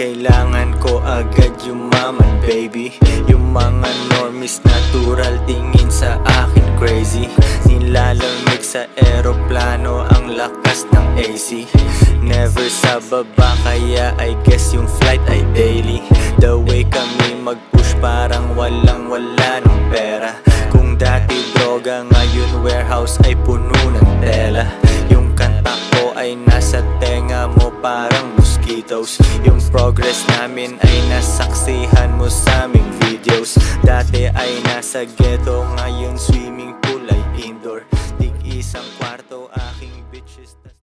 kailangan ko agad yumaman, baby. Yung mga normies natural tingin sa akin crazy. Nilalamig sa eroplano ang lakas ng AC. Never sa baba kaya I guess yung flight ay daily. The way kami mag-push parang walang-wala ng pera. Kung dati droga ngayon warehouse ay puno ng tela. Yung kanta ko ay nasa tenga mo parang mosquitoes. Yung progress namin ay nasaksihan mo sa aming videos. Dati ay nasa ghetto, ngayon swimming pool ay indoor. Tig isang